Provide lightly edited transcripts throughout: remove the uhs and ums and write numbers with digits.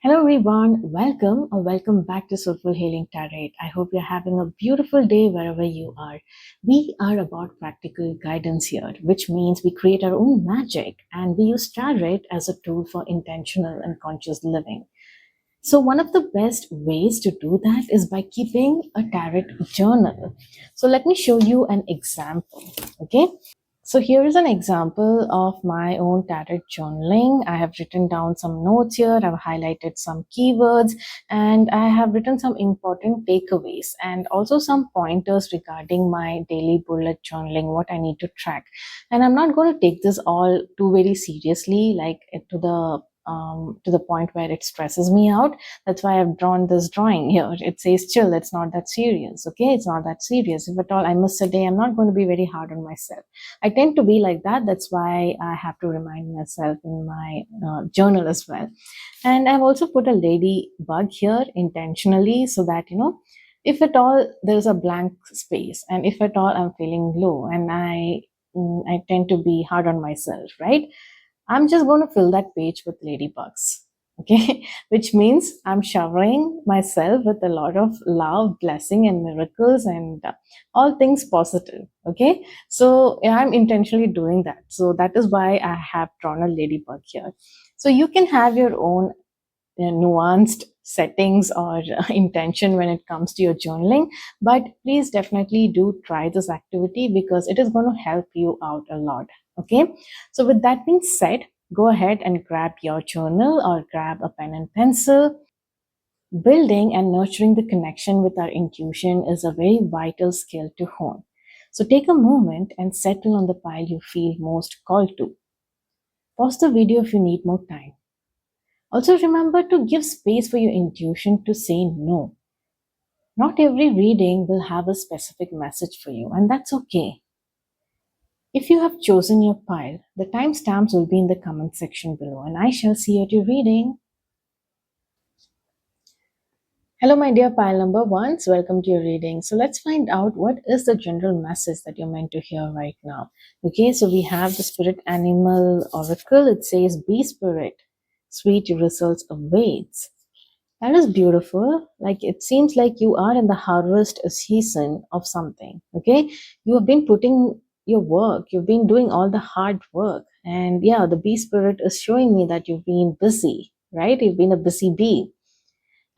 Hello everyone, welcome or welcome back to Soulful Healing Tarot. I hope you're having a beautiful day wherever you are. We are about practical guidance here, which means we create our own magic and we use tarot as a tool for intentional and conscious living. So one of the best ways to do that is by keeping a tarot journal. So let me show you an example, okay? So here is an example of my own tarot journaling. I have written down some notes here. I've highlighted some keywords and I have written some important takeaways and also some pointers regarding my daily bullet journaling, what I need to track. And I'm not going to take this all too very seriously, like to the point where it stresses me out. That's why I've drawn this drawing here. It says chill, it's not that serious. Okay, it's not that serious. If at all I miss a day, I'm not going to be very hard on myself. I tend to be like that. That's why I have to remind myself in my journal as well. And I've also put a ladybug here intentionally so that, if at all there's a blank space and if at all I'm feeling low and I tend to be hard on myself, right? I'm just going to fill that page with ladybugs. Okay, which means I'm showering myself with a lot of love, blessing, and miracles, and all things positive. Okay, so I'm intentionally doing that. So that is why I have drawn a ladybug here. So you can have your own nuanced settings or intention when it comes to your journaling, but please definitely do try this activity because it is going to help you out a lot. Okay, so with that being said, go ahead and grab your journal or grab a pen and pencil. Building and nurturing the connection with our intuition is a very vital skill to hone. So take a moment and settle on the pile you feel most called to. Pause the video if you need more time. Also, remember to give space for your intuition to say no. Not every reading will have a specific message for you, and that's okay. If you have chosen your pile, the timestamps will be in the comment section below, and I shall see you at your reading. Hello, my dear pile number ones. Welcome to your reading. So let's find out what is the general message that you're meant to hear right now. Okay, so we have the Spirit Animal Oracle. It says, "Be Spirit, sweet results awaits." That is beautiful. Like it seems like you are in the harvest season of something. Okay, you have been putting your work. You've been doing all the hard work, and yeah, the bee spirit is showing me that you've been busy. Right? You've been a busy bee,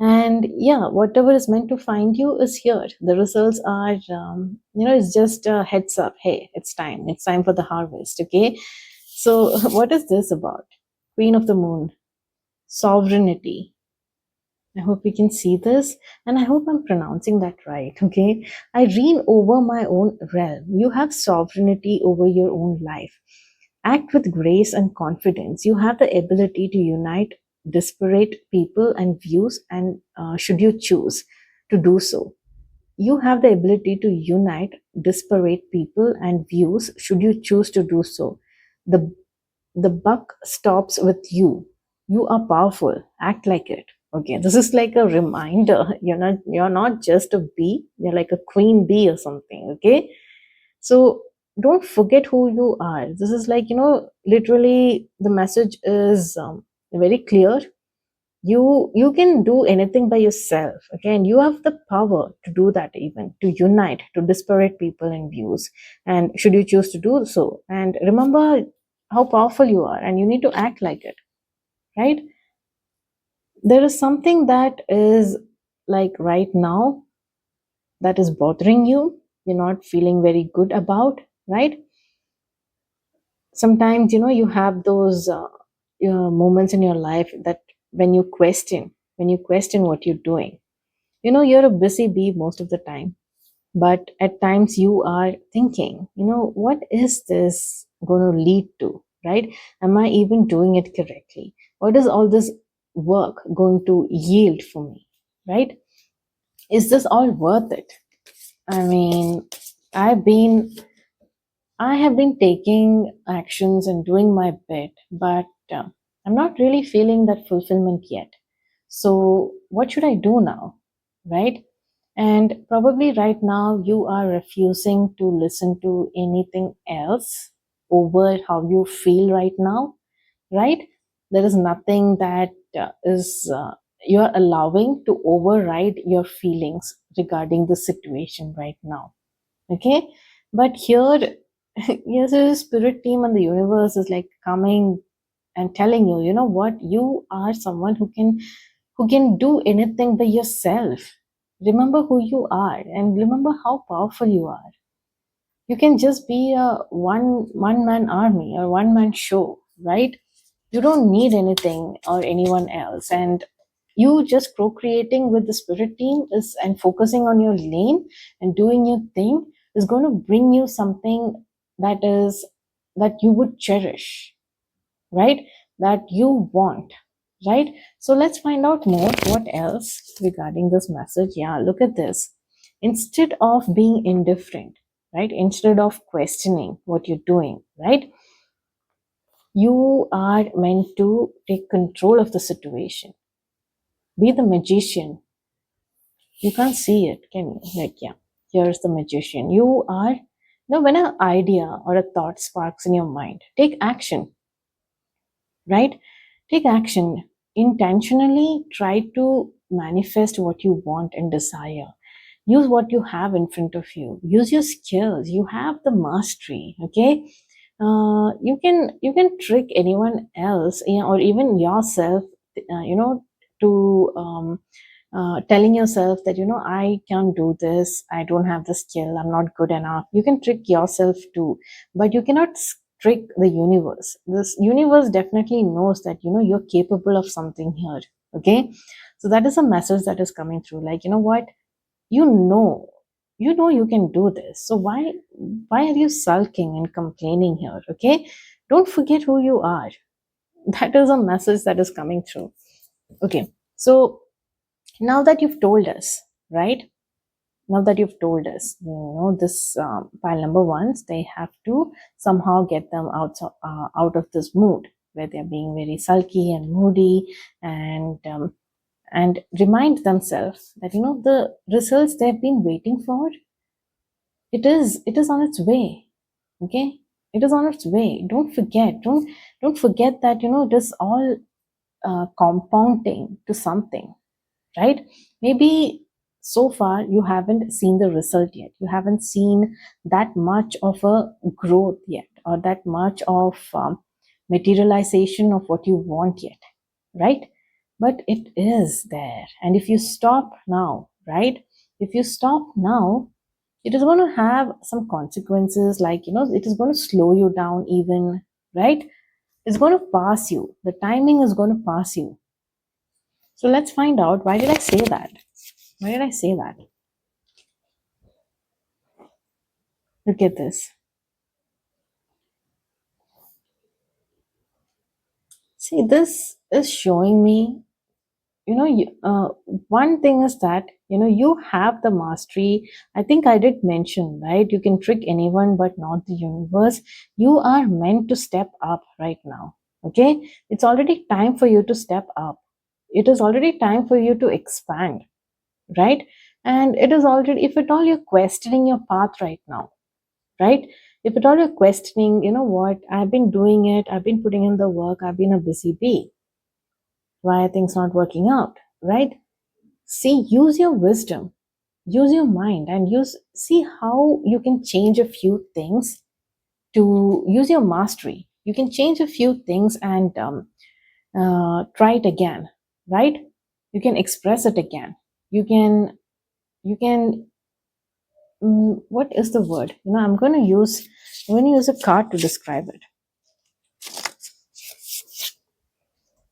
and yeah, whatever is meant to find you is here. The results are, it's just a heads up. Hey, it's time. It's time for the harvest. Okay, so what is this about? Queen of the Moon, sovereignty. I hope you can see this, and I hope I'm pronouncing that right, okay? I reign over my own realm. You have sovereignty over your own life. Act with grace and confidence. You have the ability to unite disparate people and views, and should you choose to do so. You have the ability to unite disparate people and views, should you choose to do so. The, the buck stops with you. You are powerful. Act like it. Okay, this is like a reminder. You're not just a bee, you're like a queen bee or something. Okay, so don't forget who you are. This is like, literally the message is very clear. You can do anything by yourself. Okay, and you have the power to do that, even to unite to disparate people and views, and should you choose to do so. And remember how powerful you are, and you need to act like it, right? There is something that is like right now that is bothering you, you're not feeling very good about, right? Sometimes, you have those moments in your life that when you question what you're doing. You're a busy bee most of the time, but at times you are thinking, what is this going to lead to, right? Am I even doing it correctly? What is all this work going to yield for me, right? Is this all worth it? I mean, I have been taking actions and doing my bit, but I'm not really feeling that fulfillment yet. So, what should I do now? Right? And probably right now you are refusing to listen to anything else over how you feel right now, right? There is nothing that is you're allowing to override your feelings regarding the situation right now. Okay, but here, yes, the spirit team and the universe is like coming and telling you, you know what, you are someone who can do anything by yourself. Remember who you are and remember how powerful you are. You can just be a one man army or one man show, right? You don't need anything or anyone else, and you just procreating with the spirit team is and focusing on your lane and doing your thing is going to bring you something that is that you would cherish, right? That you want, right? So let's find out more what else regarding this message. Yeah, look at this. Instead of being indifferent, right? Instead of questioning what you're doing, right? You are meant to take control of the situation. Be the magician. You can't see it, can you? Like, yeah, here's the magician. You are, when an idea or a thought sparks in your mind, take action, right? Take action. Intentionally try to manifest what you want and desire. Use what you have in front of you. Use your skills. You have the mastery. Okay, you can trick anyone else, or even yourself. To telling yourself that I can't do this. I don't have the skill. I'm not good enough. You can trick yourself too, but you cannot trick the universe. This universe definitely knows that you're capable of something here. Okay, so that is a message that is coming through. Like, you know what, you know you can do this, so why are you sulking and complaining here? Okay, don't forget who you are. That is a message that is coming through. Okay, so now that you've told us, right, now that you've told us, this pile number ones, they have to somehow get them out of this mood where they're being very sulky and moody, and remind themselves that the results they've been waiting for, it is on its way. Okay, it is on its way. Don't forget that it is all compounding to something, right? Maybe so far you haven't seen the result yet. You haven't seen that much of a growth yet, or that much of materialization of what you want yet, right? But it is there. And if you stop now, right? If you stop now, it is going to have some consequences, like it is going to slow you down even, right? It's going to pass you. The timing is going to pass you. So let's find out, why did I say that? Why did I say that? Look at this. See, this is showing me, one thing is that, you have the mastery. I think I did mention, right? You can trick anyone, but not the universe. You are meant to step up right now. Okay? It's already time for you to step up. It is already time for you to expand, right? And it is already, if at all you're questioning your path right now, right? If at all you're questioning, what, I've been doing it, I've been putting in the work, I've been a busy bee. Why are things not working out, right? See, use your wisdom, use your mind, and see how you can change a few things to use your mastery. You can change a few things and try it again, right? You can express it again. You can what is the word? I'm going to use a card to describe it.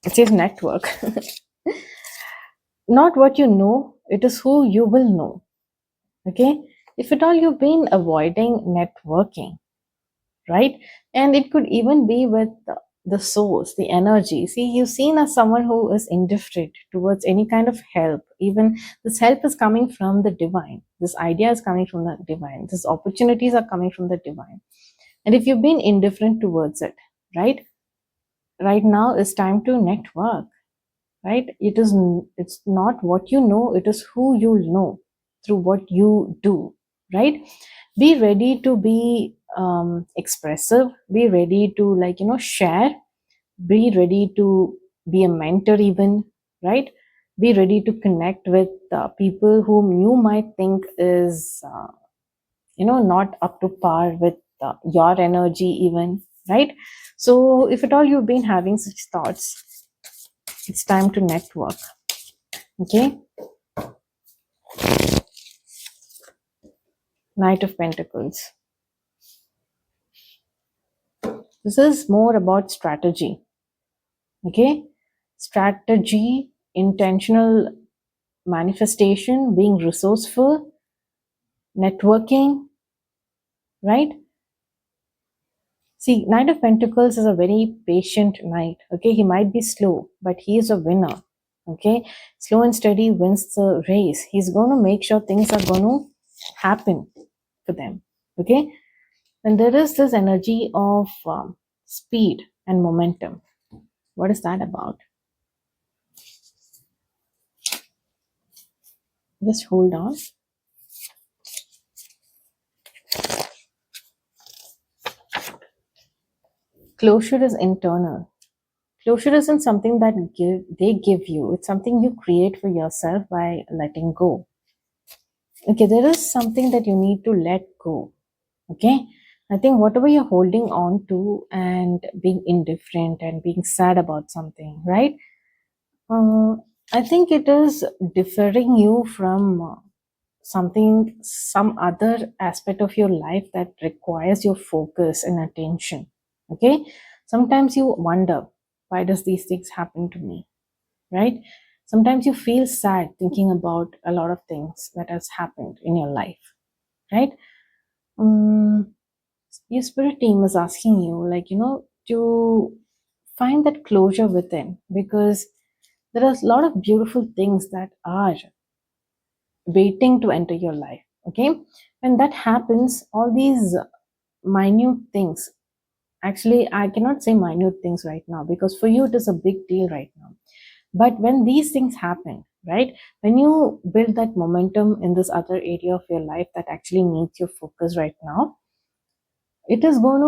It says network. Not what you know, it is who you will know. Okay, if at all you've been avoiding networking, right? And it could even be with the source, the energy. See, you've seen as someone who is indifferent towards any kind of help. Even this help is coming from the divine. This idea is coming from the divine. These opportunities are coming from the divine. And if you've been indifferent towards it, right? Right now is time to network, right? It's not what you know, it is who you know through what you do, right? Be ready to be expressive, be ready to share, be ready to be a mentor even, right? Be ready to connect with people whom you might think is not up to par with your energy even, right? So if at all you've been having such thoughts, it's time to network. Okay. Knight of Pentacles. This is more about strategy. Okay. Strategy, intentional manifestation, being resourceful, networking, right? See, Knight of Pentacles is a very patient knight. Okay, he might be slow, but he is a winner. Okay, slow and steady wins the race. He's going to make sure things are going to happen for them. Okay, and there is this energy of speed and momentum. What is that about? Just hold on. Closure is internal. Closure isn't something that they give you. It's something you create for yourself by letting go. Okay, there is something that you need to let go. Okay, I think whatever you're holding on to and being indifferent and being sad about something, right? Uh, I think it is deferring you from some other aspect of your life that requires your focus and attention. Okay, sometimes you wonder, why does these things happen to me, right? Sometimes you feel sad thinking about a lot of things that has happened in your life, right? um, your spirit team is asking you, like, to find that closure within, because there are a lot of beautiful things that are waiting to enter your life. Okay, when that happens, all these minute things, actually I cannot say minute things right now, because for you it is a big deal right now. But when these things happen, right, when you build that momentum in this other area of your life that actually needs your focus right now, it is going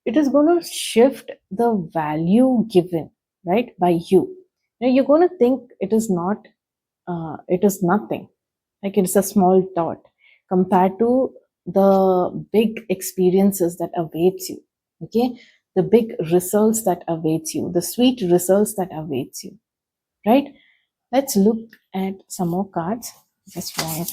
to shift the value given, right, by you. Now you're going to think it is not it is nothing, like it's a small dot compared to the big experiences that awaits you. Okay, the big results that awaits you, the sweet results that awaits you, right? Let's look at some more cards. Just want.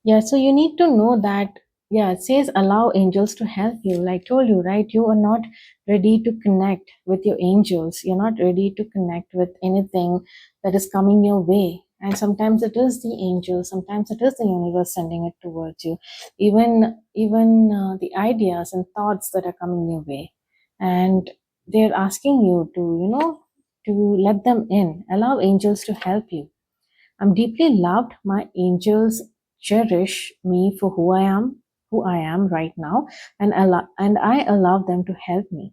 Yeah, so you need to know that, yeah, it says allow angels to help you. Like I told you, right? You are not ready to connect with your angels. You're not ready to connect with anything that is coming your way. And sometimes it is the angel, sometimes it is the universe sending it towards you. Even the ideas and thoughts that are coming your way. And they're asking you to, to let them in. Allow angels to help you. I'm deeply loved. My angels cherish me for who I am right now, and I allow them to help me.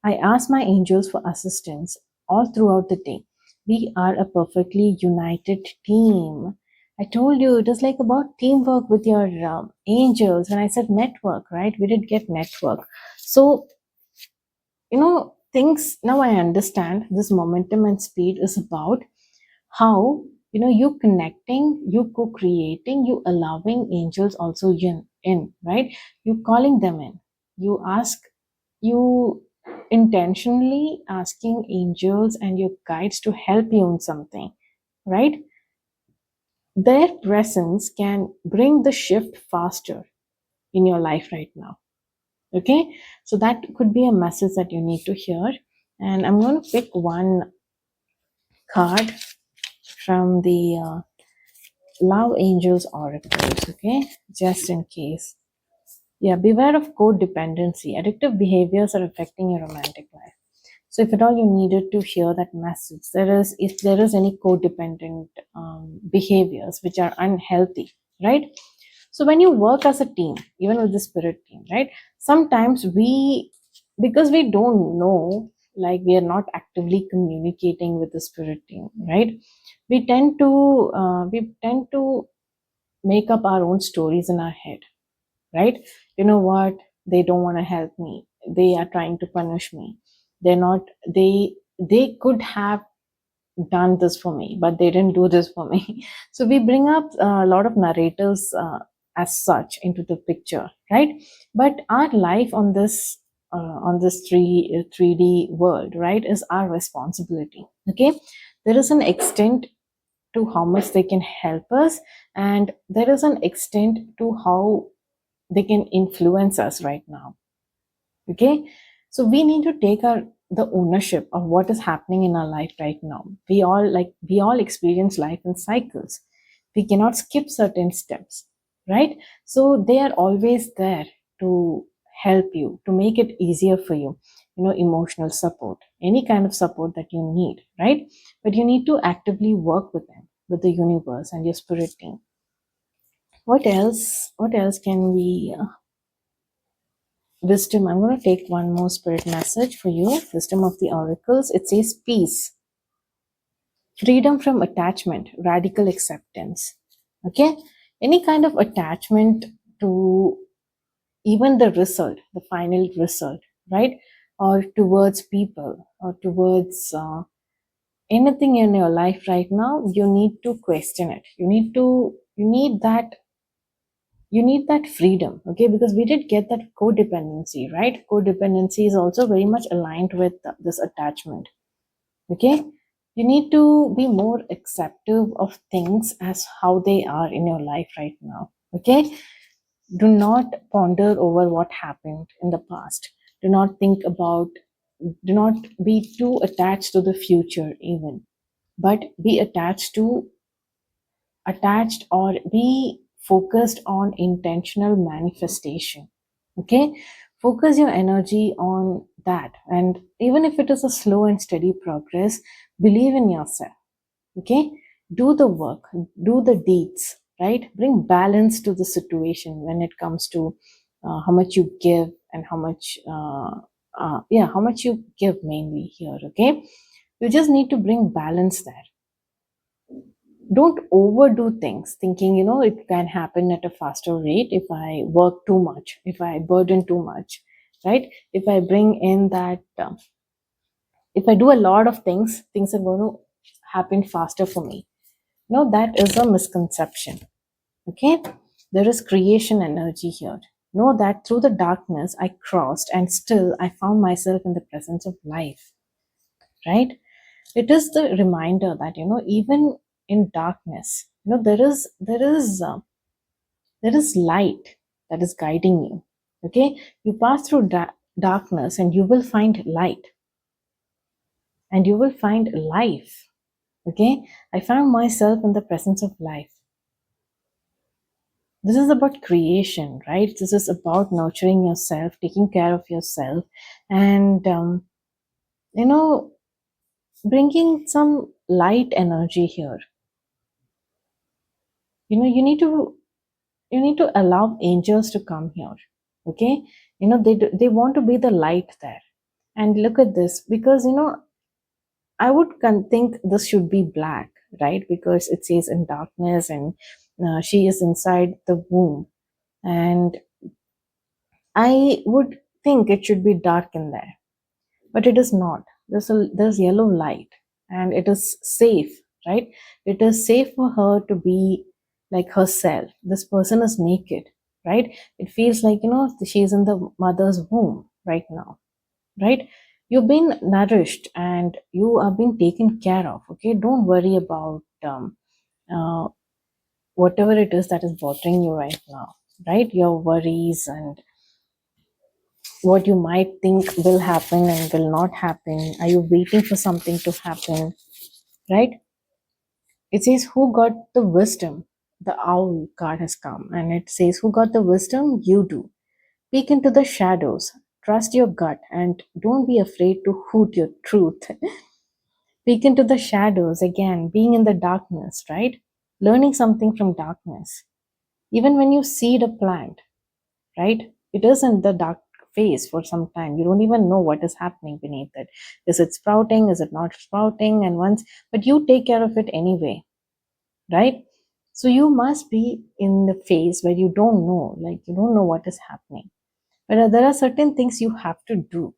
I ask my angels for assistance all throughout the day. We are a perfectly united team. I told you it is like about teamwork with your angels. When I said network, right? We did get network. So, things now I understand this momentum and speed is about how, you connecting, you co-creating, you allowing angels also in, right? You calling them in. You intentionally asking angels and your guides to help you in something, right? Their presence can bring the shift faster in your life right now. Okay, so that could be a message that you need to hear. And I'm going to pick one card from the Love Angels oracles, okay? Just in case. Yeah, beware of codependency. Addictive behaviors are affecting your romantic life. So if at all you needed to hear that message, if there is any codependent behaviors which are unhealthy, right? So when you work as a team, even with the spirit team, right? Sometimes because we don't know, like we are not actively communicating with the spirit team, right? We tend to make up our own stories in our head, right? You know what? they don't want to help me, they are trying to punish me, they're not they could have done this for me, but they didn't do this for me. So we bring up a lot of narratives as such into the picture, right? But our life on this 3D world, right, is our responsibility. Okay, there is an extent to how much they can help us, and there is an extent to how they can influence us right now. Okay, so we need to take our the ownership of what is happening in our life right now. We all experience life in cycles. We cannot skip certain steps, right? So they are always there to help you, to make it easier for you. Emotional support, any kind of support that you need, right? But you need to actively work with them, with the universe and your spirit team. What else can we wisdom? I'm going to take one more spirit message for you. Wisdom of the oracles. It says peace, freedom from attachment, radical acceptance. Okay, any kind of attachment to even the result, the final result, right? Or towards people, or towards anything in your life right now, you need to question it. You need that freedom. Okay, because we did get that codependency, right? Codependency is also very much aligned with this attachment. Okay, you need to be more acceptive of things as how they are in your life right now. Okay, do not ponder over what happened in the past. Do not think about, do not be too attached to the future even, but be attached or be focused on intentional manifestation. Okay, focus your energy on that, and even if it is a slow and steady progress, believe in yourself. Okay, do the work, do the deeds, right? Bring balance to the situation when it comes to how much you give and how much you give mainly here. Okay, you just need to bring balance there. Don't overdo things thinking it can happen at a faster rate if I work too much, if I burden too much, right? If I bring in that if I do a lot of things are going to happen faster for me. No, that is a misconception. Okay, there is creation energy here. Know that through the darkness I crossed, and still I found myself in the presence of life, right? It is the reminder that even in darkness, there is light that is guiding you. Okay, you pass through darkness and you will find light, and you will find life. Okay, I found myself in the presence of life. This is about creation, right? This is about nurturing yourself, taking care of yourself, and you know bringing some light energy here. You need to allow angels to come here. Okay, they want to be the light there. And look at this, because I would think this should be black, right? Because it says in darkness, and she is inside the womb, and I would think it should be dark in there, but it is not. There's yellow light, and it is safe, right? It is safe for her to be like herself. This person is naked, right? It feels like she's in the mother's womb right now, right? You've been nourished and you are being taken care of. Okay, don't worry about uh, whatever it is that is bothering you right now, right? Your worries and what you might think will happen and will not happen. Are you waiting for something to happen, right? It says, who got the wisdom? The owl card has come, and it says, who got the wisdom? You do. Peek into the shadows, trust your gut, and don't be afraid to hoot your truth. Peek into the shadows, again, being in the darkness, right? Learning something from darkness. Even when you seed a plant, right? It is in the dark phase for some time. You don't even know what is happening beneath it. Is it sprouting? Is it not sprouting? But you take care of it anyway, right? So you must be in the phase where you don't know, like you don't know what is happening. But there are certain things you have to do,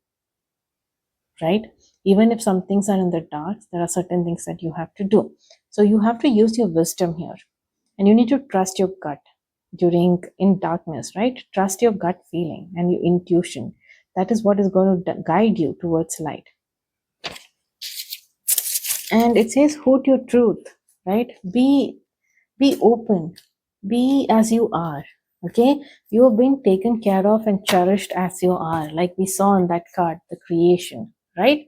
right? Even if some things are in the dark, there are certain things that you have to do. So you have to use your wisdom here, and you need to trust your gut during in darkness, right? Trust your gut feeling and your intuition. That is what is going to guide you towards light. And it says, "Hold your truth," right? Be open, be as you are. Okay, you have been taken care of and cherished as you are, like we saw in that card, the creation, right?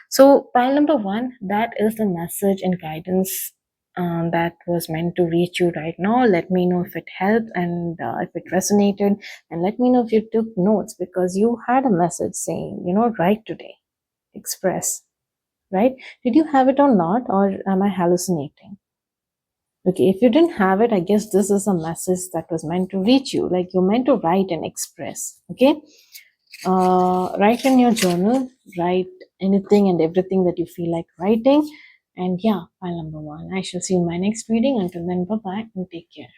So, pile number one, that is the message and guidance that was meant to reach you right now. Let me know if it helped and if it resonated, and let me know if you took notes, because you had a message saying, write today, express, right? Did you have it or not, or am I hallucinating? Okay, if you didn't have it, I guess this is a message that was meant to reach you. Like, you're meant to write and express. Okay, write in your journal, write anything and everything that you feel like writing. And yeah, file number one. I shall see you in my next reading. Until then, bye bye and take care.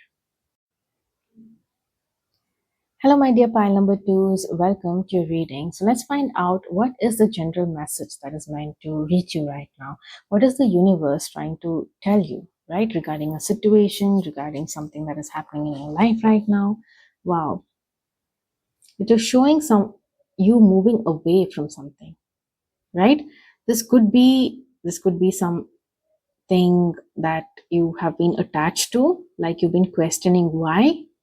Hello, my dear pile number twos. Welcome to your reading. So let's find out what is the general message that is meant to reach you right now. What is the universe trying to tell you, right? Regarding a situation, regarding something that is happening in your life right now. Wow. It is showing you moving away from something, right? This could be something that you have been attached to, like you've been questioning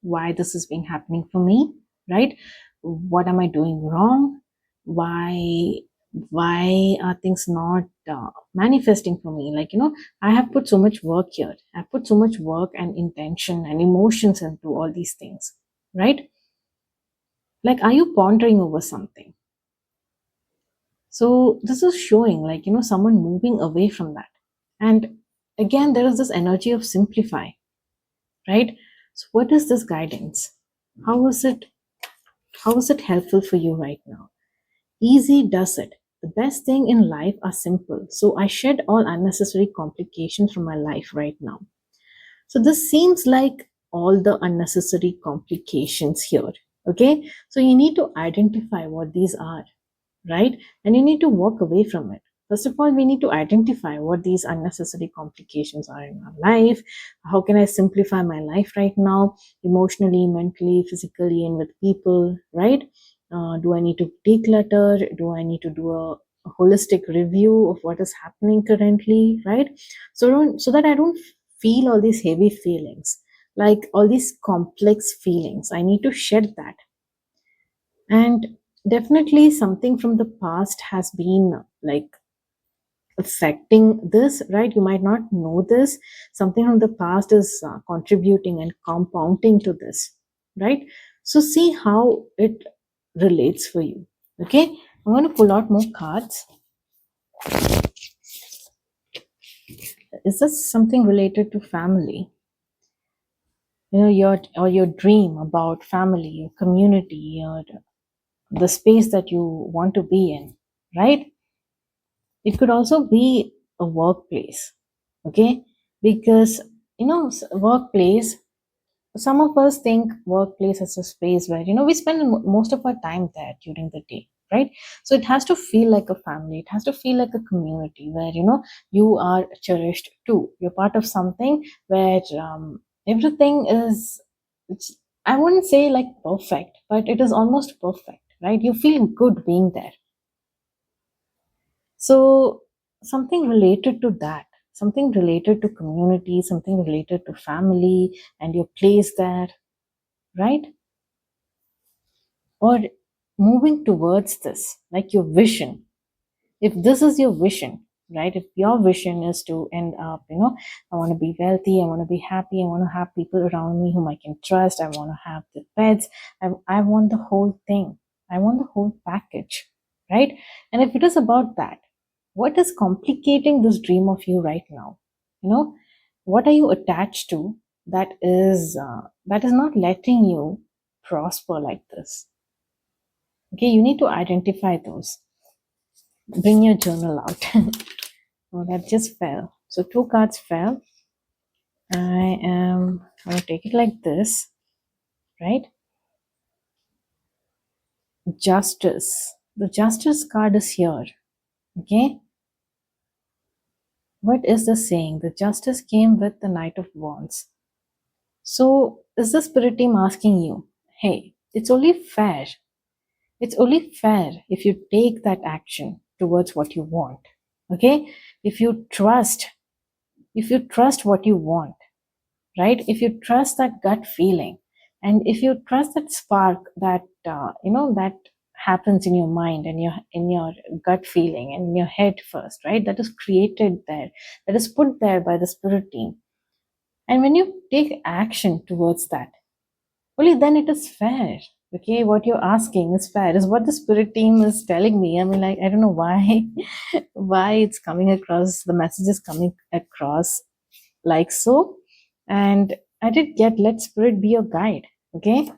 why this has been happening for me, right? What am I doing wrong? Why are things not manifesting for me? Like, I have put so much work here. I've put so much work and intention and emotions into all these things, right? Like, are you pondering over something? So this is showing, like, someone moving away from that. And again, there is this energy of simplify, right? So what is this guidance? How is it how is it helpful for you right now? Easy does it. The best thing in life are simple. So I shed all unnecessary complications from my life right now. So this seems like all the unnecessary complications here. Okay? So you need to identify what these are, right? And you need to walk away from it. First of all, we need to identify what these unnecessary complications are in our life. How can I simplify my life right now, emotionally, mentally, physically, and with people, right? Do I need to declutter? Do I need to do a holistic review of what is happening currently, right? So that I don't feel all these heavy feelings, like all these complex feelings. I need to shed that. And definitely something from the past has been like affecting this, right? You might not know this. Something from the past is contributing and compounding to this, right? So see how it relates for you. Okay, I'm going to pull out more cards. Is this something related to family? Your dream about family, your community, or the space that you want to be in, right? It could also be a workplace, okay? Because, workplace, some of us think workplace is a space where, we spend most of our time there during the day, right? So it has to feel like a family. It has to feel like a community where, you are cherished too. You're part of something where everything is, it's, I wouldn't say like perfect, but it is almost perfect, right? You feel good being there. So, something related to that, something related to community, something related to family and your place there, right? Or moving towards this, like your vision. If this is your vision, right? If your vision is to end up, I want to be wealthy, I want to be happy, I want to have people around me whom I can trust, I want to have the pets, I want the whole thing, I want the whole package, right? And if it is about that, what is complicating this dream of you right now? What are you attached to that is not letting you prosper like this? Okay, you need to identify those. Bring your journal out. Oh, that just fell. So two cards fell. I am going to take it like this, right? Justice. The justice card is here. Okay. What is the saying? The justice came with the Knight of Wands. So is the spirit team asking you, hey, it's only fair. It's only fair if you take that action towards what you want. Okay? If you trust what you want, right? If you trust that gut feeling, and if you trust that spark that that happens in your mind and in your gut feeling and in your head first, right? That is created there, that is put there by the spirit team. And when you take action towards that, only then it is fair. Okay, what you're asking is fair, is what the spirit team is telling me. I mean, like, I don't know why, why it's coming across, the message is coming across like so. And I did get, let spirit be your guide. Okay,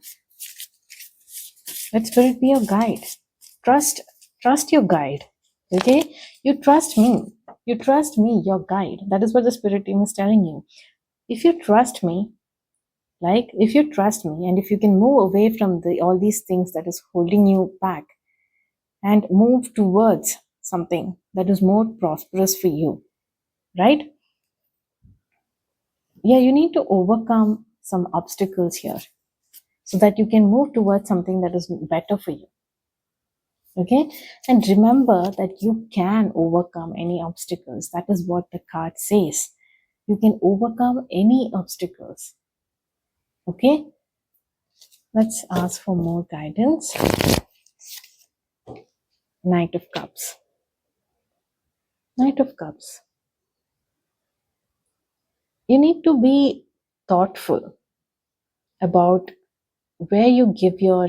let spirit be your guide. Trust your guide. Okay, you trust me. You trust me, your guide. That is what the spirit team is telling you. If you trust me, like if you trust me, and if you can move away from all these things that is holding you back and move towards something that is more prosperous for you, right? Yeah, you need to overcome some obstacles here so that you can move towards something that is better for you. Okay, and remember that you can overcome any obstacles. That is what the card says. You can overcome any obstacles. Okay, let's ask for more guidance. Knight of Cups. Knight of Cups. You need to be thoughtful about where you give your,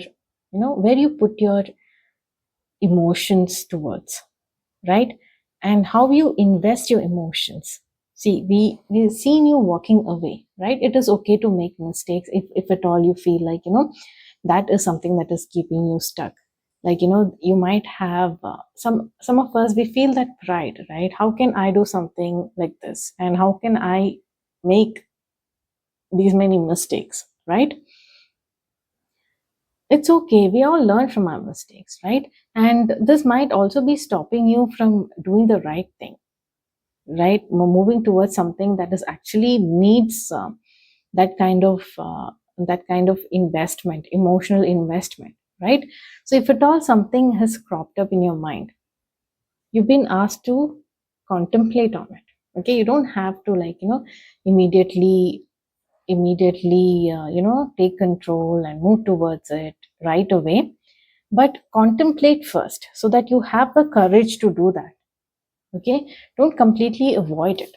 where you put your emotions towards, right? And how you invest your emotions. See, we've seen you walking away, right? It is okay to make mistakes if at all you feel like, that is something that is keeping you stuck. Like, you might have some of us, we feel that pride, right? How can I do something like this? And how can I make these many mistakes, right? It's okay. We all learn from our mistakes, right? And this might also be stopping you from doing the right thing, right? Moving towards something that is actually needs that kind of investment, emotional investment, right? So if at all something has cropped up in your mind, you've been asked to contemplate on it. Okay, you don't have to, like, immediately take control and move towards it right away, but contemplate first so that you have the courage to do that. Okay, don't completely avoid it.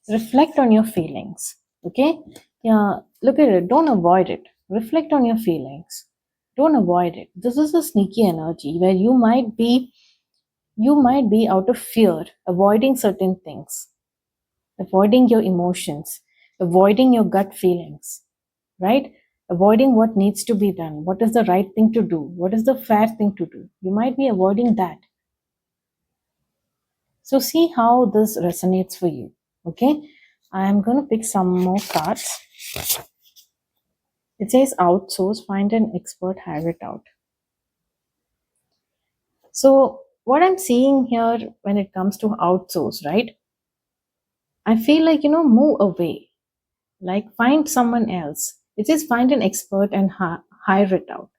Reflect on your feelings. Okay, yeah, look at it, don't avoid it. Reflect on your feelings, don't avoid it. This is a sneaky energy where you might be out of fear avoiding certain things, avoiding your emotions, avoiding your gut feelings, right? Avoiding what needs to be done, what is the right thing to do, what is the fair thing to do. You might be avoiding that. So see how this resonates for you. Okay, I am going to pick some more cards. It says outsource, find an expert, hire it out. So what I'm seeing here when it comes to outsource, right? I feel like, move away, like find someone else. It says find an expert and hire it out.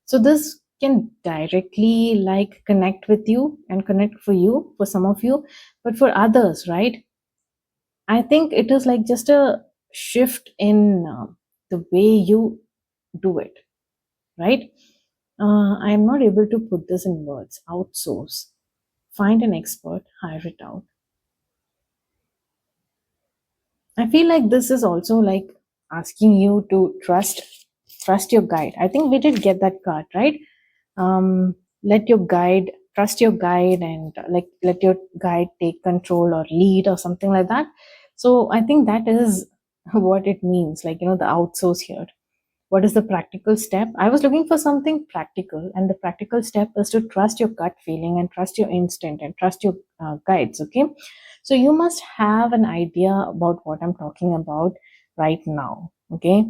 So this can directly, like, connect with you and connect for you, for some of you, but for others, right? I think it is like just a shift in the way you do it, right? I am not able to put this in words. Outsource, find an expert, hire it out. I feel like this is also like asking you to trust your guide. I think we did get that card, right? Let your guide, trust your guide, and like let your guide take control or lead or something like that. So I think that is what it means, like, the outsource here. What is the practical step? I was looking for something practical, and the practical step is to trust your gut feeling and trust your instinct and trust your guides. Okay, so you must have an idea about what I'm talking about right now. Okay,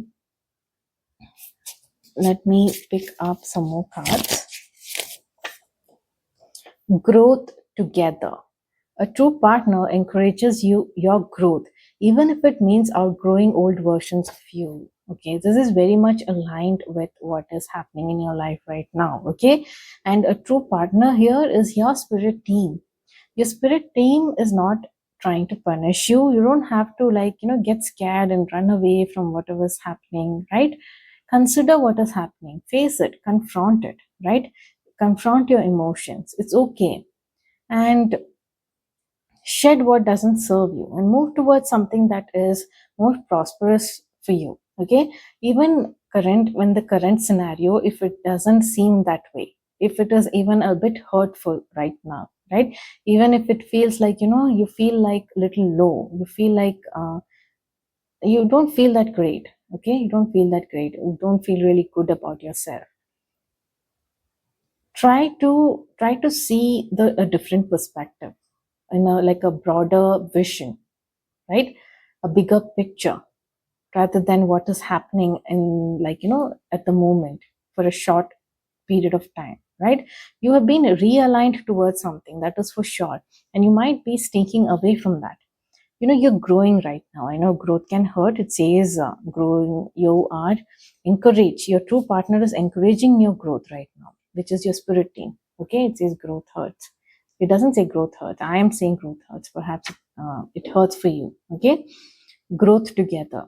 Let me pick up some more cards. Growth together. A true partner encourages your growth, even if it means outgrowing old versions of you. Okay, this is very much aligned with what is happening in your life right now. Okay, and a true partner here is your spirit team. Your spirit team is not trying to punish you. You don't have to, like, get scared and run away from whatever is happening, right? Consider what is happening, face it, confront it, right? Confront your emotions. It's okay. And shed what doesn't serve you and move towards something that is more prosperous for you. Okay, even current when the current scenario, if it doesn't seem that way, if it is even a bit hurtful right now, right? Even if it feels like, you feel like little low, you feel like you don't feel that great. Okay, you don't feel that great, you don't feel really good about yourself. Try to see a different perspective, like a broader vision, right? A bigger picture, rather than what is happening in, like, at the moment, for a short period of time, right? You have been realigned towards something, that is for sure, and you might be sneaking away from that. You're growing right now. I know growth can hurt. It says growing, you are encouraged. Your true partner is encouraging your growth right now, which is your spirit team. Okay, it says growth hurts. It doesn't say growth hurts. I am saying growth hurts. Perhaps it hurts for you. Okay, growth together.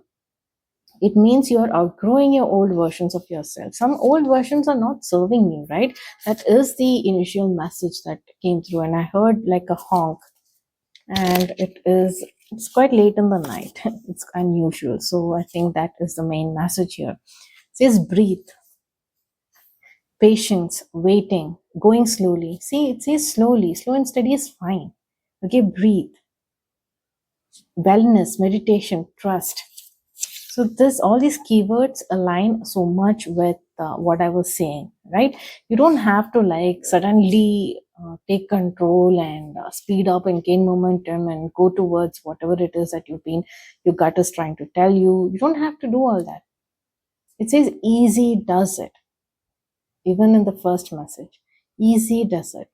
It means you're outgrowing your old versions of yourself. Some old versions are not serving you, right? That is the initial message that came through, and I heard like a honk, and it's quite late in the night. It's unusual, so I think that is the main message here. It says breathe, patience, waiting, going slowly. See, it says slowly. Slow and steady is fine. Okay, breathe, wellness, meditation, trust. So this, all these keywords align so much with what I was saying, right? You don't have to, like, suddenly take control and speed up and gain momentum and go towards whatever it is that your gut is trying to tell you. You don't have to do all that. It says easy does it, even in the first message. Easy does it.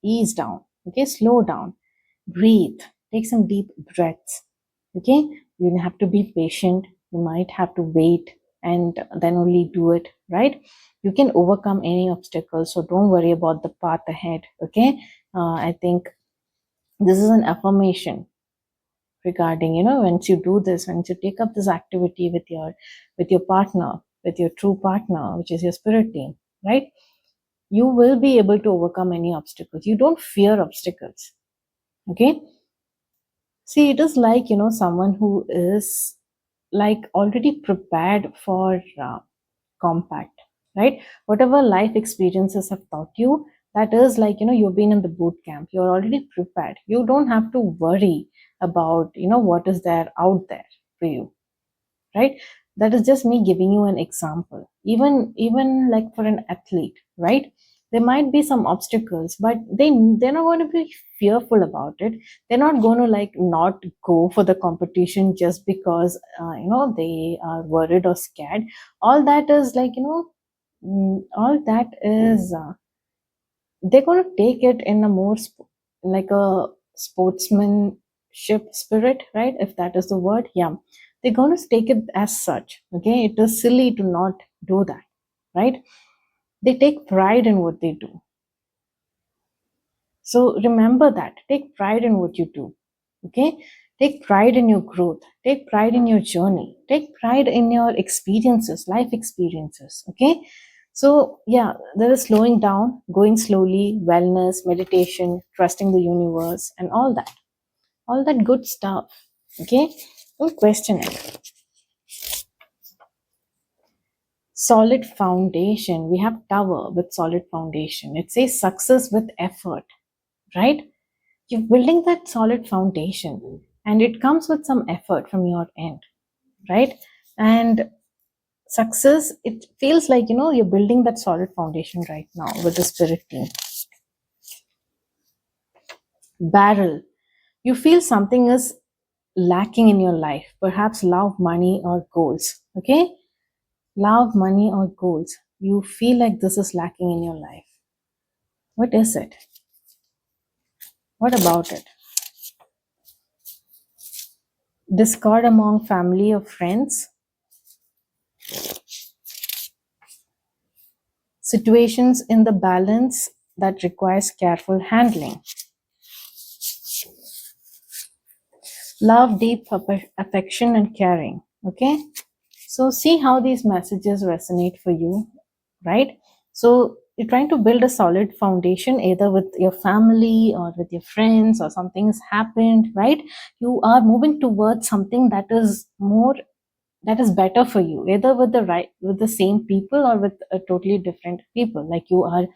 Ease down. Okay, slow down, breathe, take some deep breaths. Okay, you have to be patient. You might have to wait and then only do it, right? You can overcome any obstacles, so don't worry about the path ahead. Okay, I think this is an affirmation regarding, once you do this, once you take up this activity with your partner, with your true partner, which is your spirit team, right? You will be able to overcome any obstacles. You don't fear obstacles. Okay, see, it is like, someone who is, like, already prepared for compact, right? Whatever life experiences have taught you, that is like, you've been in the boot camp, you're already prepared. You don't have to worry about, what is there out there for you, right? That is just me giving you an example. Even like for an athlete, right? There might be some obstacles, but they're not going to be fearful about it. They're not going to, like, not go for the competition just because they are worried or scared. All that is, like, all that is they're going to take it in a more like a sportsmanship spirit, right? If that is the word, yeah. They're going to take it as such. Okay, it is silly to not do that, right? They take pride in what they do. So remember that. Take pride in what you do. Okay? Take pride in your growth. Take pride in your journey. Take pride in your experiences, life experiences. Okay? So, yeah, there is slowing down, going slowly, wellness, meditation, trusting the universe, and all that. All that good stuff. Okay? Don't question it. Solid foundation. We have tower with solid foundation. It says success with effort, right? You're building that solid foundation, and it comes with some effort from your end, right? And success, it feels like, you're building that solid foundation right now with the spirit team. Barrel, you feel something is lacking in your life, perhaps love, money, or goals. Okay, love, money, or goals, you feel like this is lacking in your life. What is it? What about it? Discord among family or friends, situations in the balance that requires careful handling, love, deep affection and caring. Okay, so see how these messages resonate for you, right? So you're trying to build a solid foundation either with your family or with your friends, or something has happened, right? You are moving towards something that is more, that is better for you, either with the same people or with a totally different people. Like you are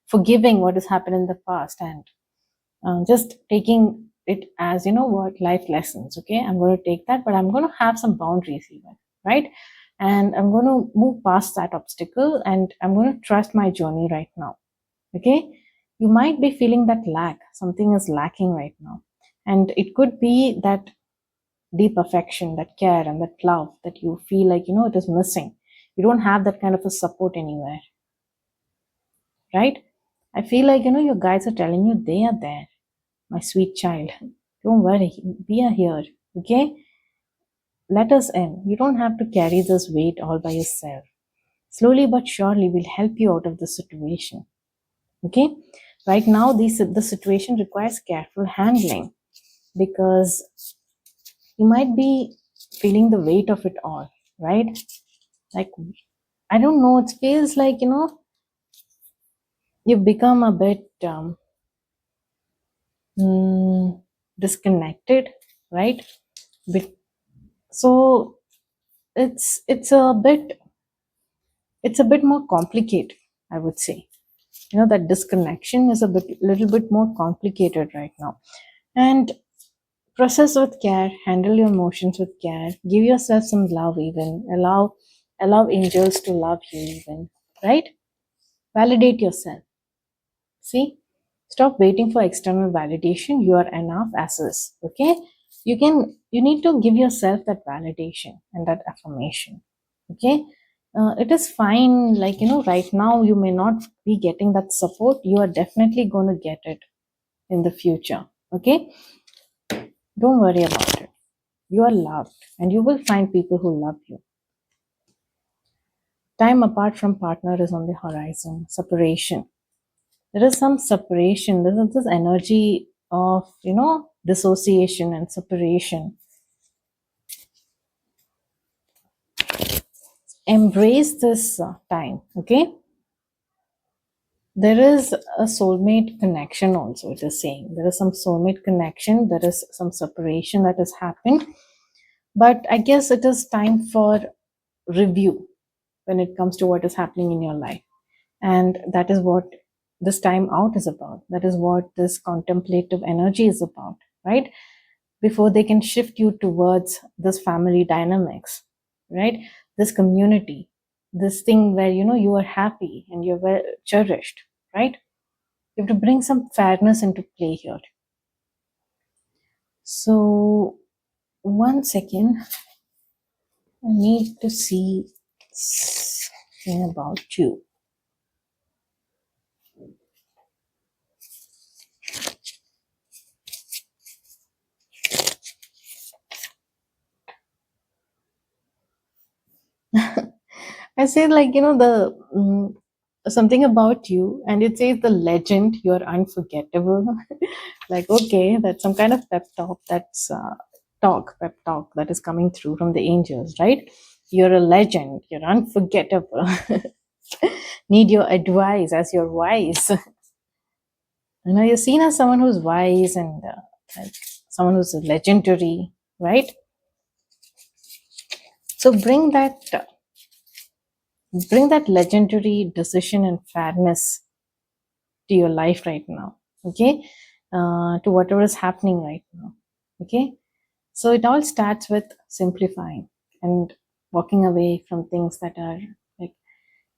forgiving what has happened in the past, and just taking it as, you know what, life lessons. Okay, I'm going to take that, but I'm going to have some boundaries even, right? And I'm going to move past that obstacle, and I'm going to trust my journey right now. Okay, you might be feeling that lack, something is lacking right now, and it could be that deep affection, that care, and that love that you feel like, you know, it is missing. You don't have that kind of a support anywhere, right? I feel like, you know, your guides are telling you they are there, my sweet child. Don't worry, we are here. Okay, let us in. You don't have to carry this weight all by yourself. Slowly but surely, we'll help you out of the situation. Okay, right now, the situation requires careful handling, because you might be feeling the weight of it all, right? Like, I don't know, it feels like, you know, you've become a bit disconnected, right? Bit, so it's a bit, it's a bit more complicated, I would say. You know, that disconnection is a little bit more complicated right now. And process with care, handle your emotions with care, give yourself some love, even allow angels to love you even, right? Validate yourself. See, stop waiting for external validation. You are enough as is. Okay, you need to give yourself that validation and that affirmation. Okay, it is fine. Like, you know, right now you may not be getting that support. You are definitely going to get it in the future. Okay, don't worry about it. You are loved, and you will find people who love you. Time apart from partner is on the horizon. Separation. There is some separation. There is this energy of, you know, dissociation and separation. Embrace this time. Okay, there is a soulmate connection also. It is saying there is some soulmate connection. There is some separation that has happened, but I guess it is time for review when it comes to what is happening in your life. And that is what this time out is about. That is what this contemplative energy is about, right? Before they can shift you towards this family dynamics, right? This community, this thing where, you know, you are happy and you're well cherished, right? You have to bring some fairness into play here. So, one second, I need to see something about you. I say, like, you know, the something about you, and it says the legend, you're unforgettable. Like, okay, that's some kind of pep talk. That's pep talk that is coming through from the angels, right? You're a legend. You're unforgettable. Need your advice as you're wise. You know, you're seen as someone who's wise and like someone who's legendary, right? So bring that legendary decision and fairness to your life right now. Okay, to whatever is happening right now. Okay, so it all starts with simplifying and walking away from things that are like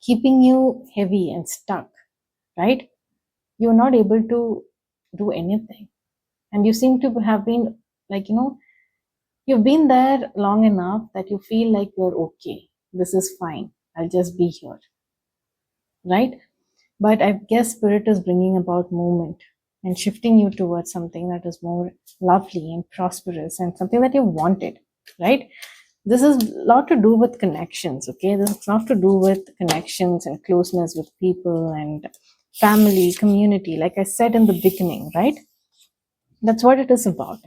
keeping you heavy and stuck, right? You're not able to do anything, and you seem to have been, like, you know, you've been there long enough that you feel like you're okay, this is fine. I'll just be here, right? But I guess Spirit is bringing about movement and shifting you towards something that is more lovely and prosperous and something that you wanted, right? This is a lot to do with connections, okay? This is lot to do with connections and closeness with people and family, community, like I said in the beginning, right? That's what it is about.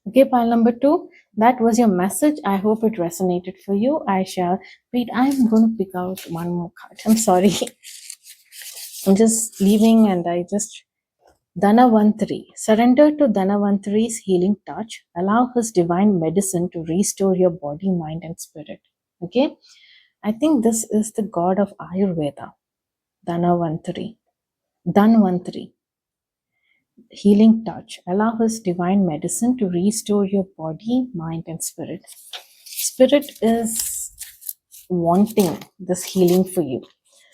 Okay, pile number 2, that was your message. I hope it resonated for you. I shall read. I'm going to pick out one more card. I'm sorry. I'm just leaving and I just Dhanavantari. Surrender to Dhanavantari's healing touch. Allow his divine medicine to restore your body, mind, and spirit. Okay? I think this is the god of Ayurveda. Dhanavantari. Dhanvantari. Healing touch. Allow his divine medicine to restore your body, mind, and spirit. Spirit is wanting this healing for you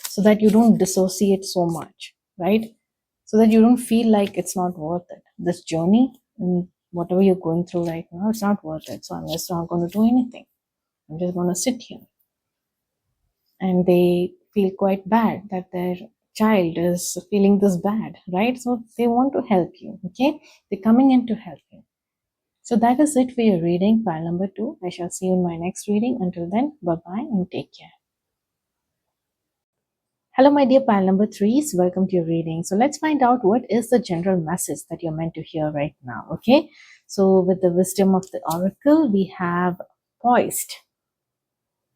so that you don't dissociate so much, right? So that you don't feel like it's not worth it. This journey and whatever you're going through right now, it's not worth it. So I'm just not going to do anything. I'm just going to sit here. And they feel quite bad that their child is feeling this bad, right? So they want to help you, okay? They're coming in to help you. So that is it for your reading, pile number 2. I shall see you in my next reading. Until then, bye-bye and take care. Hello, my dear pile number 3s. Welcome to your reading. So let's find out what is the general message that you're meant to hear right now, okay? So with the wisdom of the oracle, we have poised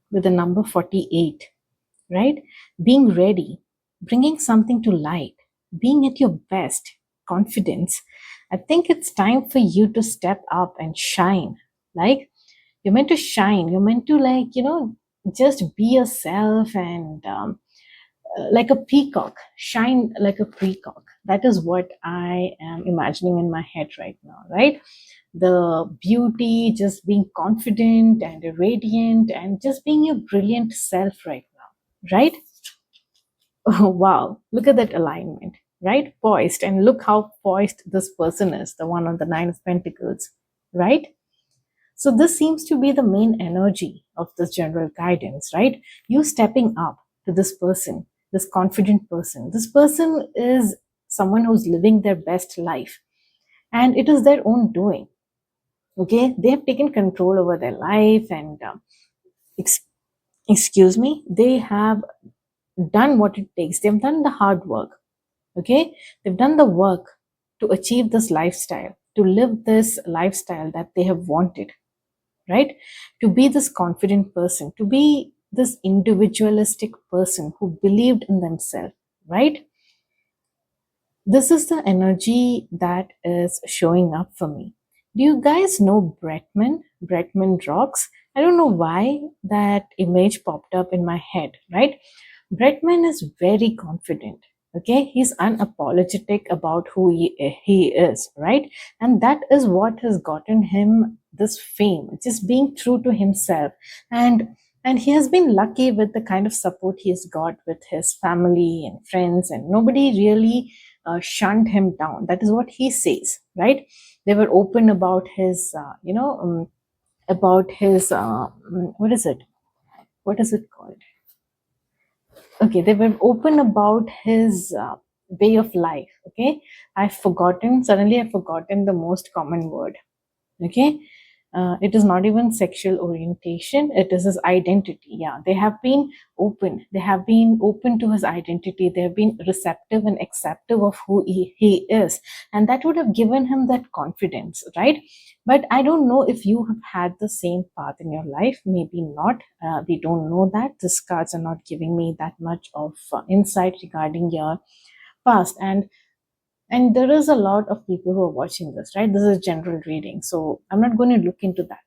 with the number 48, right? Being ready, bringing something to light, being at your best, confidence. I think it's time for you to step up and shine. Like, you're meant to shine. You're meant to, like, just be yourself and like a peacock, shine like a peacock. That is what I am imagining in my head right now, right? The beauty, just being confident and radiant and just being your brilliant self right now, right? Oh, wow, look at that alignment, right? Poised, and look how poised this person is, the one on the 9 of Pentacles, right? So this seems to be the main energy of this general guidance, right? You stepping up to this person, this confident person. This person is someone who's living their best life, and it is their own doing. Okay, they have taken control over their life, and ex- excuse me, they have done what it takes. They've done the hard work. Okay, they've done the work to achieve this lifestyle, to live this lifestyle that they have wanted, right? To be this confident person, to be this individualistic person who believed in themselves, right? This is the energy that is showing up for me. Do you guys know Bretman? Bretman Rocks? I don't know why that image popped up in my head, right? Bretman is very confident. Okay, he's unapologetic about who he is, right? And that is what has gotten him this fame, just being true to himself. And he has been lucky with the kind of support he has got with his family and friends, and nobody really shunned him down. That is what he says, right? They were open about his, about his, what is it? What is it called? Okay, they were open about his way of life. Okay, suddenly I've forgotten the most common word. Okay, it is not even sexual orientation, it is his identity. Yeah, they have been open to his identity. They have been receptive and acceptive of who he is, and that would have given him that confidence, right? But I don't know if you have had the same path in your life. Maybe not. We don't know that. These cards are not giving me that much of insight regarding your past. And there is a lot of people who are watching this, right? This is general reading, so I'm not going to look into that.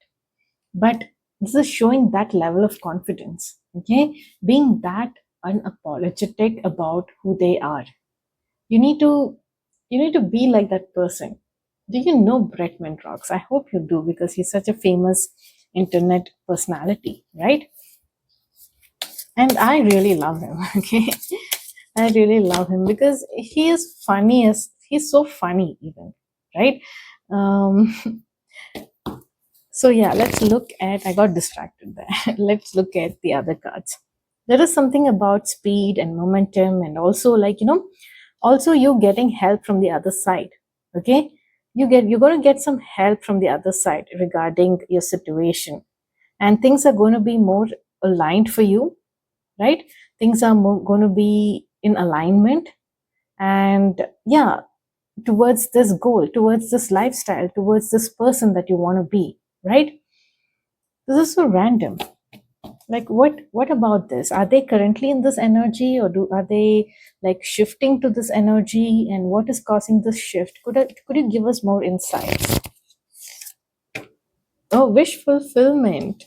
But this is showing that level of confidence, okay? Being that unapologetic about who they are. You need to be like that person. Do you know Brett Rocks? I hope you do, because he's such a famous internet personality, right? And I really love him, okay? I really love him because he is funny, as he's so funny even, right? Um, so yeah, let's look at, I got distracted there. Let's look at the other cards. There is something about speed and momentum, and also, also you getting help from the other side. Okay, you're going to get some help from the other side regarding your situation, and things are going to be more aligned for you, right? Things are going to be in alignment, and yeah, towards this goal, towards this lifestyle, towards this person that you want to be, right? This is so random. Like, what about this? Are they currently in this energy, or are they like shifting to this energy, and what is causing this shift? Could you give us more insights? Oh, wish fulfillment.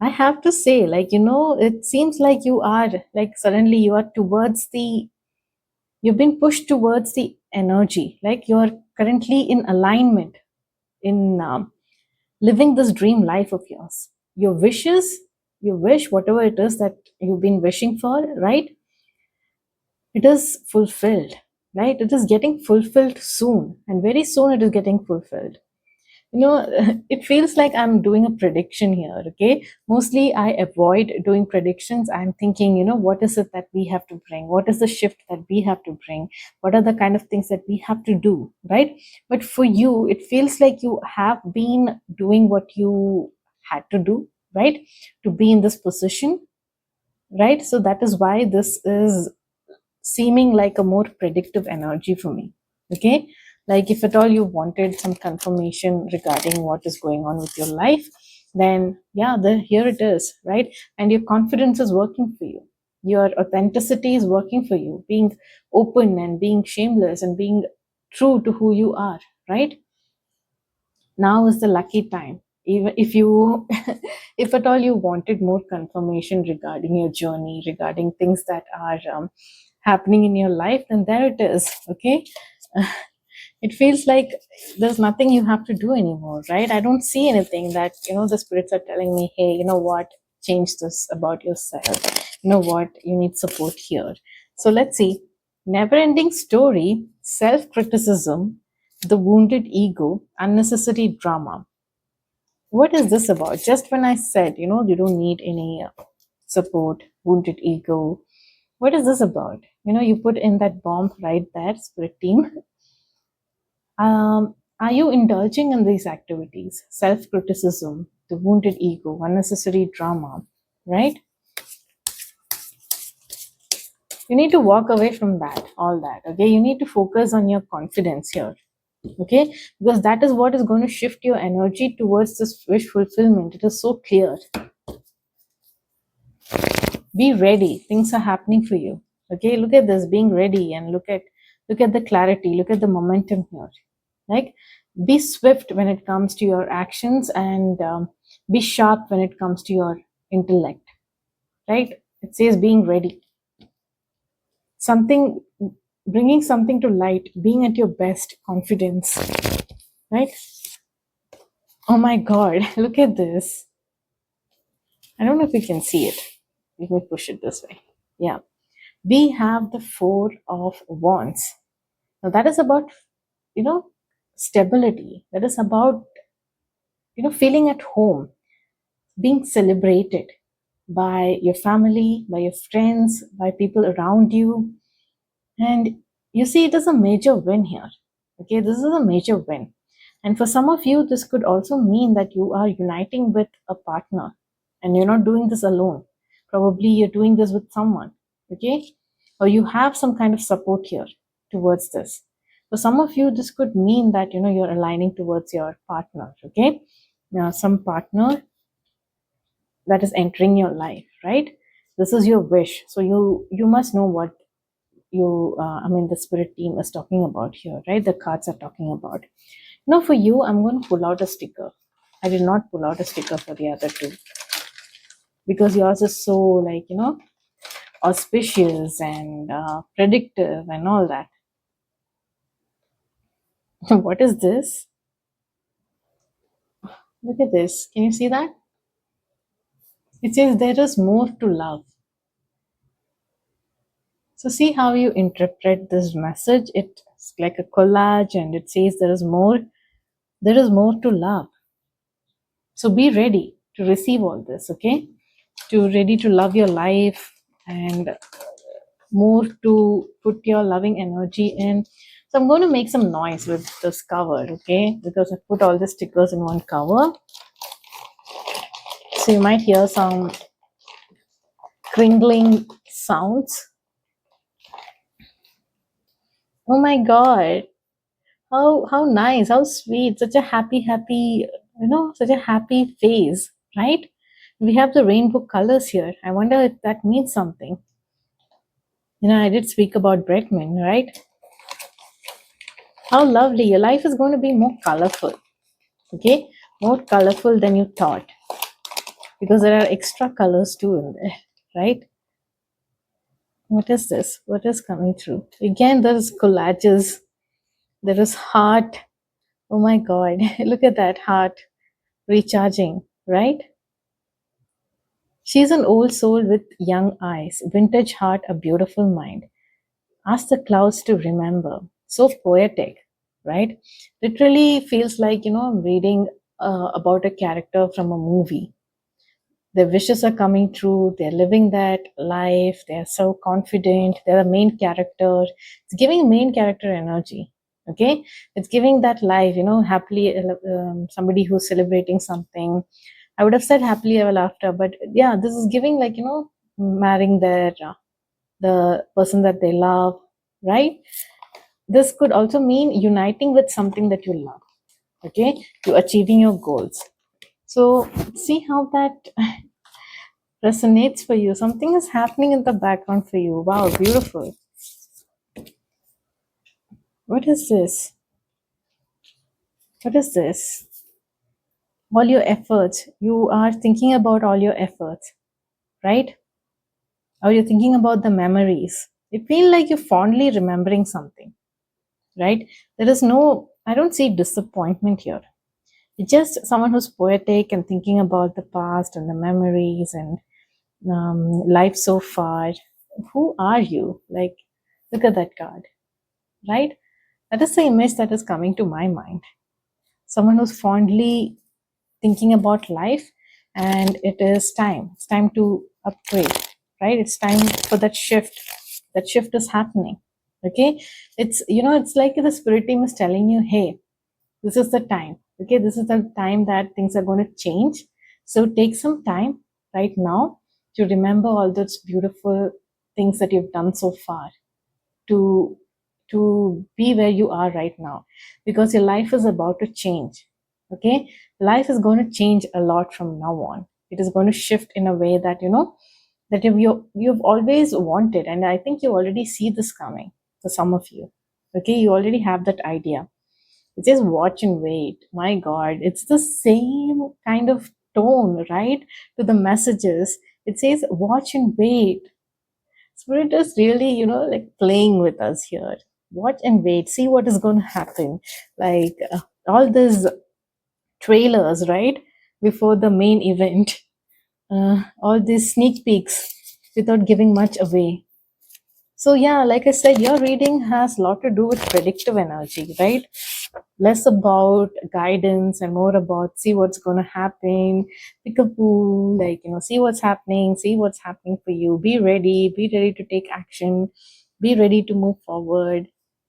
I have to say, it seems like you are, like, suddenly you are towards the, you've been pushed towards the energy, like you're currently in alignment, in living this dream life of yours. Your wishes, you wish whatever it is that you've been wishing for, right? It is fulfilled, right? It is getting fulfilled soon, and very soon it is getting fulfilled. You know, it feels like I'm doing a prediction here. Okay, mostly I avoid doing predictions. I'm thinking, what is it that we have to bring? What is the shift that we have to bring? What are the kind of things that we have to do, right? But for you, it feels like you have been doing what you had to do, right, to be in this position, right? So that is why this is seeming like a more predictive energy for me. Okay, like if at all you wanted some confirmation regarding what is going on with your life, then yeah, here it is, right? And your confidence is working for you, your authenticity is working for you, being open and being shameless and being true to who you are, right? Now is the lucky time. Even if you if at all you wanted more confirmation regarding your journey, regarding things that are happening in your life, then there it is. Okay, it feels like there's nothing you have to do anymore, right? I don't see anything that the spirits are telling me, hey, you know what, change this about yourself. You know what, you need support here. So let's see. Never ending story, self criticism, the wounded ego, unnecessary drama. What is this about? Just when I said, you don't need any support, wounded ego. What is this about? You put in that bomb right there, spirit team. Are you indulging in these activities? Self criticism, the wounded ego, unnecessary drama, right? You need to walk away from that, all that. Okay, you need to focus on your confidence here. Okay, because that is what is going to shift your energy towards this wish fulfillment. It is so clear. Be ready, things are happening for you. Okay, look at this, being ready, and look at the clarity, look at the momentum here. Like, be swift when it comes to your actions, and be sharp when it comes to your intellect, right? It says being ready, something, bringing something to light, being at your best, confidence, right? Oh my god, look at this. I don't know if you can see it. Let me push it this way. Yeah, we have the Four of Wands. Now that is about, you know stability. That is about, feeling at home, being celebrated by your family, by your friends, by people around you. And you see, it is a major win here. Okay, this is a major win. And for some of you, this could also mean that you are uniting with a partner, and you're not doing this alone. Probably you're doing this with someone, okay? Or you have some kind of support here towards this. For some of you, this could mean that you're aligning towards your partner, okay? Now, some partner that is entering your life, right? This is your wish. So you must know what the spirit team is talking about here, right? The cards are talking about. Now for you, I'm going to pull out a sticker. I did not pull out a sticker for the other two, because yours is so, auspicious and predictive and all that. What is this? Look at this. Can you see that? It says there is more to love. So see how you interpret this message. It's like a collage, and it says there is more. There is more to love. So be ready to receive all this, okay? to ready to love your life, and more to put your loving energy in. So I'm going to make some noise with this cover, okay? Because I put all the stickers in one cover. So you might hear some crinkling sounds. Oh my god. How nice, how sweet, such a happy, such a happy face, right? We have the rainbow colors here. I wonder if that means something. I did speak about Bregman, right? How lovely. Your life is going to be more colorful, okay? More colorful than you thought, because there are extra colors too in there, right? What is this? What is coming through? Again, there's collages. There is heart. Oh my god. Look at that heart recharging, right? She's an old soul with young eyes, vintage heart, a beautiful mind. Ask the clouds to remember. So poetic, right? Literally feels like, I'm reading about a character from a movie. Their wishes are coming true. They're living that life. They're so confident. They're the main character. It's giving main character energy. Okay. It's giving that life, happily, somebody who's celebrating something. I would have said happily ever after, but yeah, this is giving like, marrying the person that they love, right? This could also mean uniting with something that you love, okay, to achieving your goals. So see how that resonates for you. Something is happening in the background for you. Wow, beautiful. What is this? What is this? All your efforts. You are thinking about all your efforts, right? Or you're thinking about the memories. You feel like you're fondly remembering something, right? There is no, I don't see disappointment here. It's just someone who's poetic and thinking about the past and the memories and life so far. Who are you? Like, look at that card, right? That is the image that is coming to my mind. Someone who's fondly thinking about life, and it is time. It's time to upgrade, right? It's time for that shift. That shift is happening. Okay. It's like the spirit team is telling you, hey, this is the time. Okay. This is the time that things are going to change. So take some time right now to remember all those beautiful things that you've done so far, to be where you are right now, because your life is about to change. Okay, life is going to change a lot from now on. It is going to shift in a way that that you've always wanted, and I think you already see this coming for some of you. Okay, you already have that idea. It says watch and wait. My god, it's the same kind of tone, right, to the messages. It says watch and wait. Spirit is really, like playing with us here. Watch and wait, see what is going to happen. Like all these trailers, right? Before the main event, all these sneak peeks without giving much away. So, yeah, like I said, your reading has a lot to do with predictive energy, right? Less about guidance and more about see what's going to happen, peekaboo, like, see what's happening for you. Be ready to take action, be ready to move forward.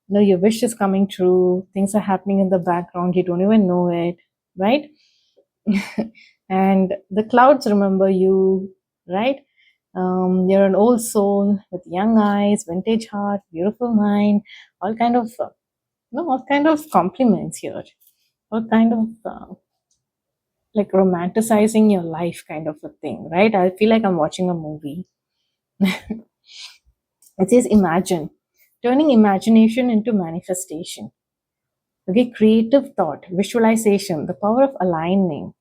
Your wish is coming true, things are happening in the background, you don't even know it, right? And the clouds remember you, right? You're an old soul with young eyes, vintage heart, beautiful mind, all kind of all kind of compliments here, all kind of like romanticizing your life kind of a thing, right? I feel like I'm watching a movie. It says imagine, turning imagination into manifestation. Okay, creative thought, visualization, the power of aligning,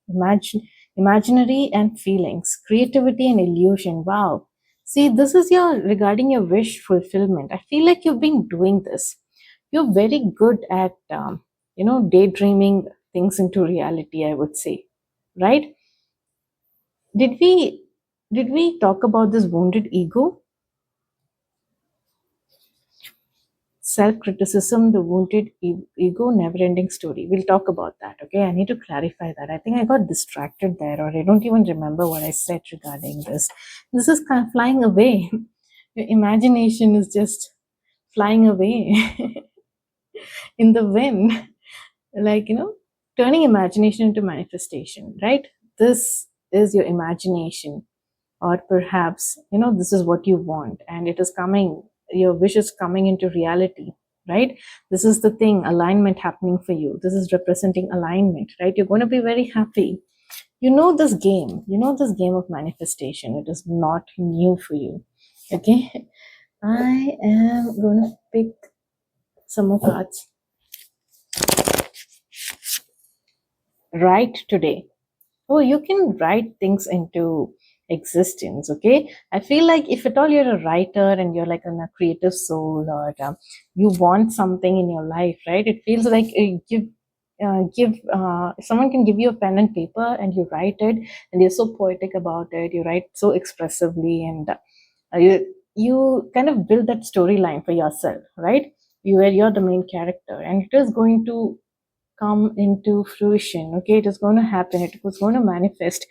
imaginary and feelings, creativity and illusion. Wow. See, this is regarding your wish fulfillment. I feel like you've been doing this. You're very good at, daydreaming things into reality, I would say, right? Did we talk about this wounded ego? self-criticism, the wounded ego, never-ending story. We'll talk about that, okay? I need to clarify that. I think I got distracted there, or I don't even remember what I said regarding this. This is kind of flying away. Your imagination is just flying away in the wind. Like, turning imagination into manifestation, right? This is your imagination, or perhaps, this is what you want, and it is coming, your wish is coming into reality, right? This is the thing, alignment happening for you. This is representing alignment, right? You're going to be very happy. This game, this game of manifestation. It is not new for you, okay? I am going to pick some more cards. Write today. Oh, you can write things into existence, okay? I feel like if at all you're a writer and you're like in a creative soul, or you want something in your life, right? It feels like someone can give you a pen and paper and you write it, and you're so poetic about it. You write so expressively, and you kind of build that storyline for yourself, right? You're the main character, and it is going to come into fruition, okay? It is going to happen, it was going to manifest.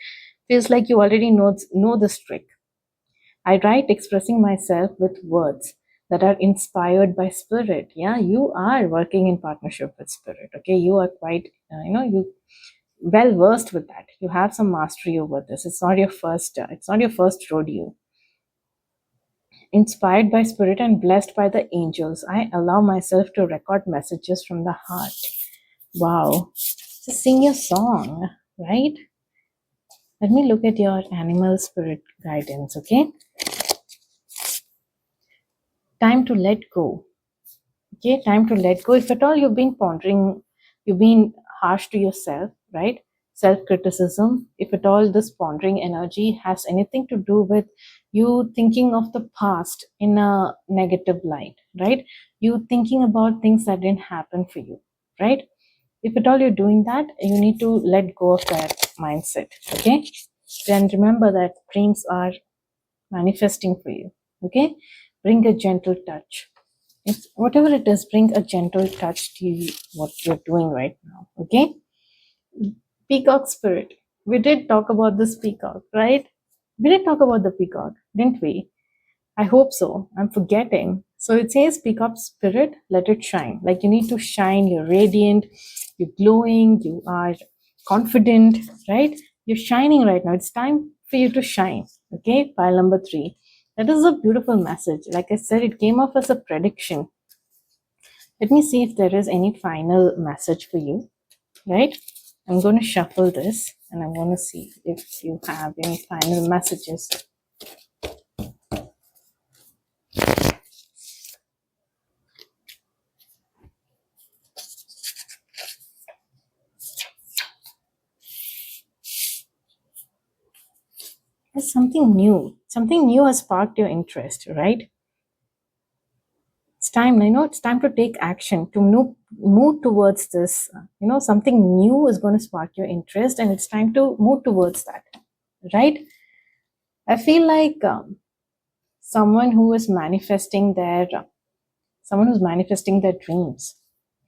Feels like you already know this trick. I write expressing myself with words that are inspired by spirit. Yeah, you are working in partnership with spirit, okay? You are quite you well versed with that. You have some mastery over this. It's not your first rodeo. Inspired by spirit and blessed by the angels, I allow myself to record messages from the heart. Wow. Just sing your song, right? Let me look at your animal spirit guidance, okay? Time to let go. Okay, time to let go. If at all you've been pondering, you've been harsh to yourself, right? Self-criticism. If at all this pondering energy has anything to do with you thinking of the past in a negative light, right? You thinking about things that didn't happen for you, right? If at all you're doing that, you need to let go of that mindset, okay? Then remember that dreams are manifesting for you, okay? Bring a gentle touch. It's whatever it is, bring a gentle touch to what you're doing right now, okay? Peacock spirit. We did talk about this peacock, right? We did talk about the peacock, didn't we? I hope so. I'm forgetting. So it says, pick up spirit, let it shine. Like you need to shine, you're radiant, you're glowing, you are confident, right? You're shining right now. It's time for you to shine. Okay, pile number 3. That is a beautiful message. Like I said, it came off as a prediction. Let me see if there is any final message for you, right? I'm going to shuffle this and I'm going to see if you have any final messages. There's something new. Something new has sparked your interest, right? It's time. I know it's time to take action, to move towards this. Something new is going to spark your interest, and it's time to move towards that, right? I feel like someone who's manifesting their dreams,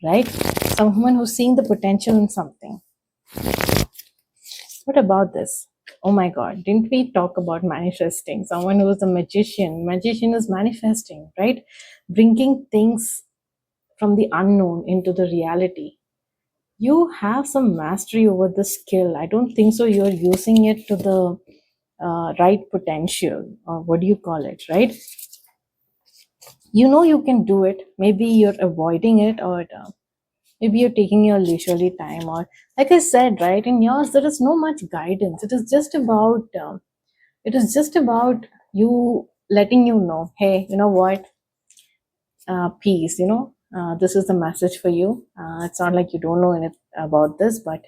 right? Someone who's seeing the potential in something. What about this? Oh my God, didn't we talk about manifesting? Someone who is a magician. Magician is manifesting, right? Bringing things from the unknown into the reality. You have some mastery over the skill. I don't think so. You're using it to the right potential, or what do you call it, right? You can do it. Maybe you're avoiding it, or maybe you're taking your leisurely time, or like I said, right, in yours there is no much guidance. It is just about you letting you know, hey, you know what, peace, this is the message for you. It's not like you don't know anything about this, but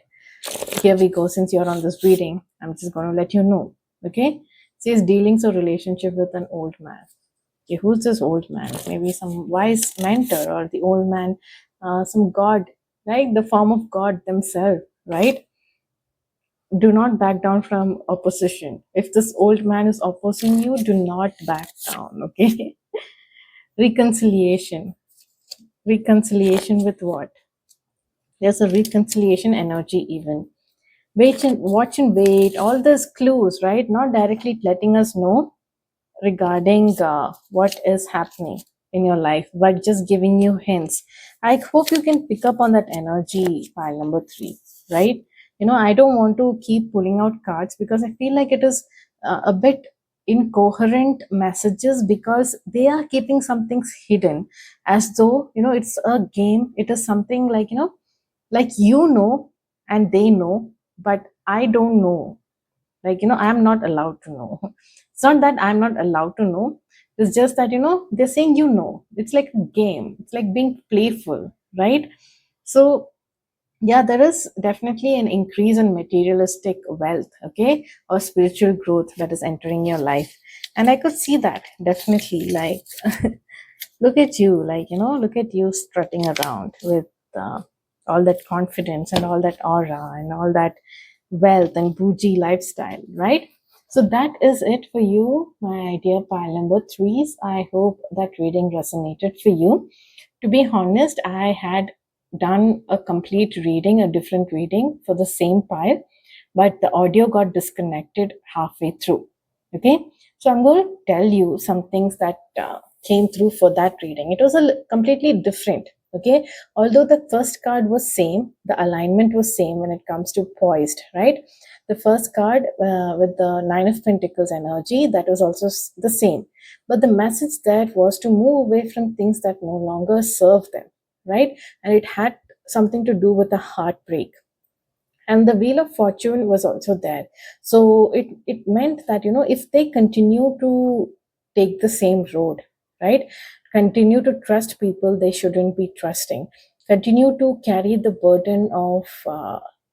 here we go. Since you're on this reading, I'm just going to let you know, okay? It says dealings or relationship with an old man. Okay, who's this old man? Maybe some wise mentor, or the old man, some god, right? The form of God themselves, right? Do not back down from opposition. If this old man is opposing you, do not back down, okay? Reconciliation. Reconciliation with what? There's a reconciliation energy even. Watch and wait, all those clues, right? Not directly letting us know regarding what is happening in your life, but just giving you hints. I hope you can pick up on that energy, pile number 3, right? I don't want to keep pulling out cards because I feel like it is a bit incoherent messages because they are keeping some things hidden as though, it's a game. It is something like, and they know, but I don't know. I'm not allowed to know. It's not that I'm not allowed to know. It's just that, they're saying, it's like a game. It's like being playful, right? So yeah, there is definitely an increase in materialistic wealth, okay, or spiritual growth that is entering your life. And I could see that definitely, like, look at you, look at you strutting around with uh, all that confidence and all that aura and all that wealth and bougie lifestyle, right? So that is it for you, my dear pile number threes. I hope that reading resonated for you. To be honest, I had done a complete reading, a different reading for the same pile, but the audio got disconnected halfway through. Okay, so I'm going to tell you some things that came through for that reading. It was completely different. Okay, although the first card was same, the alignment was same when it comes to poised, right? The first card with the Nine of Pentacles energy, that was also the same, but the message there was to move away from things that no longer serve them, right? And it had something to do with a heartbreak. And the Wheel of Fortune was also there. So it meant that, if they continue to take the same road, right? Continue to trust people they shouldn't be trusting. Continue to carry the burden of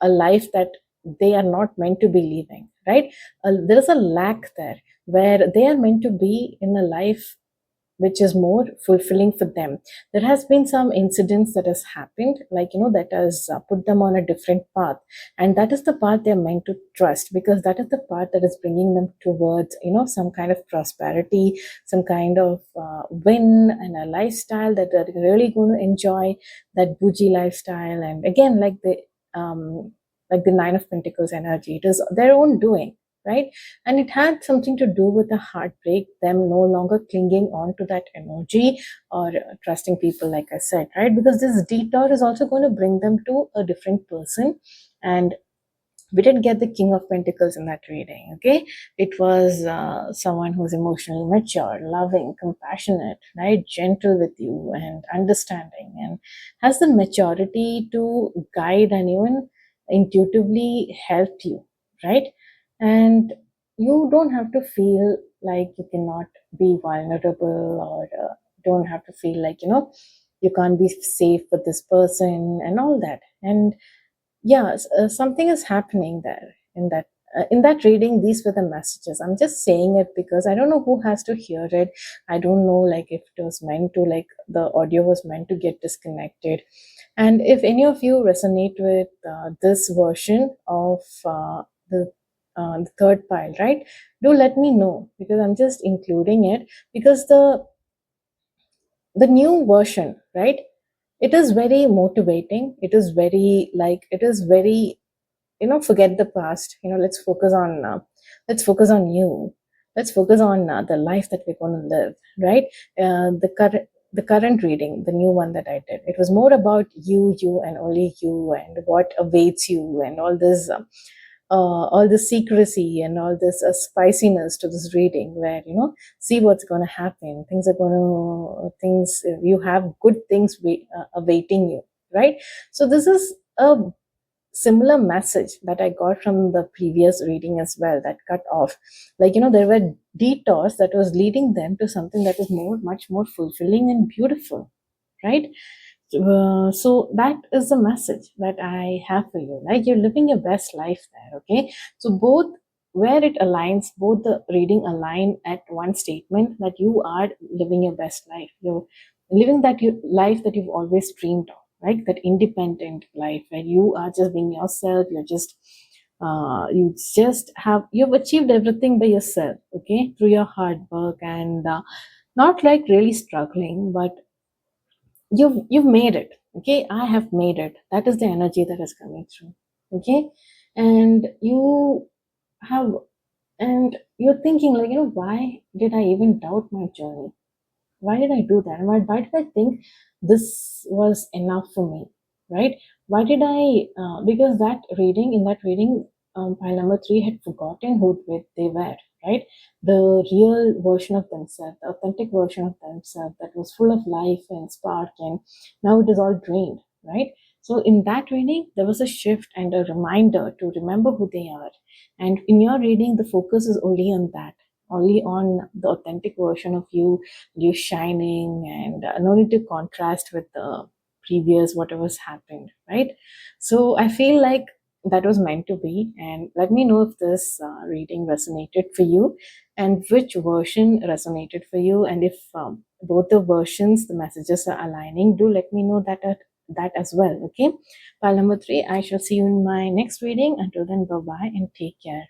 a life that they are not meant to be living, right? There's a lack there where they are meant to be in a life which is more fulfilling for them. There has been some incidents that has happened, like, that has put them on a different path, and that is the path they're meant to trust, because that is the path that is bringing them towards, some kind of prosperity, some kind of win, and a lifestyle that they're really going to enjoy, that bougie lifestyle. And again, like the Nine of Pentacles energy, it is their own doing, right? And it had something to do with a heartbreak, them no longer clinging on to that energy or trusting people, like I said, right? Because this detour is also going to bring them to a different person. And we did get the King of Pentacles in that reading. Okay, it was someone who's emotionally mature, loving, compassionate, right, gentle with you and understanding, and has the maturity to guide and even intuitively help you, right? And you don't have to feel like you cannot be vulnerable, or don't have to feel like, you can't be safe with this person and all that. And yeah, something is happening there in that reading. These were the messages. I'm just saying it because I don't know who has to hear it. I don't know, like, if it was meant to, like, the audio was meant to get disconnected. And if any of you resonate with this version of the third pile, right, do let me know, because I'm just including it, because the new version, right, it is very motivating. It is very, like, it is very, forget the past, let's focus on you. Let's focus on the life that we're going to live, right? The current reading, the new one that I did, it was more about you and only you, and what awaits you, and all the secrecy and all this spiciness to this reading, where, see what's going to happen. Things, you have good things awaiting you, right? So this is a similar message that I got from the previous reading as well, that cut off. Like, there were detours that was leading them to something that is much more fulfilling and beautiful, right? So that is the message that I have for you. Like, you're living your best life there, okay? So both, where it aligns, both the reading align at one statement, that you are living your best life. You're living life that you've always dreamed of, right? That independent life where you are just being yourself. You've achieved everything by yourself, okay, through your hard work, and not like really struggling, but you've made it. Okay, I have made it. That is the energy that is coming through. Okay, and have you're thinking, like, why did I even doubt my journey? Why did I do that? And why did I think this was enough for me? Right? Why did I? Because in that reading, pile number three had forgotten who they were. Right? The real version of themselves, the authentic version of themselves that was full of life and spark, and now it is all drained. Right? So in that reading, there was a shift and a reminder to remember who they are. And in your reading, the focus is only on that, only on the authentic version of you shining, and no need to contrast with the previous whatever's happened, right? So I feel like that was meant to be. And let me know if this reading resonated for you, and which version resonated for you, and if both the versions, the messages are aligning, do let me know that as well. Okay, pile number three, I shall see you in my next reading. Until then, bye bye and take care.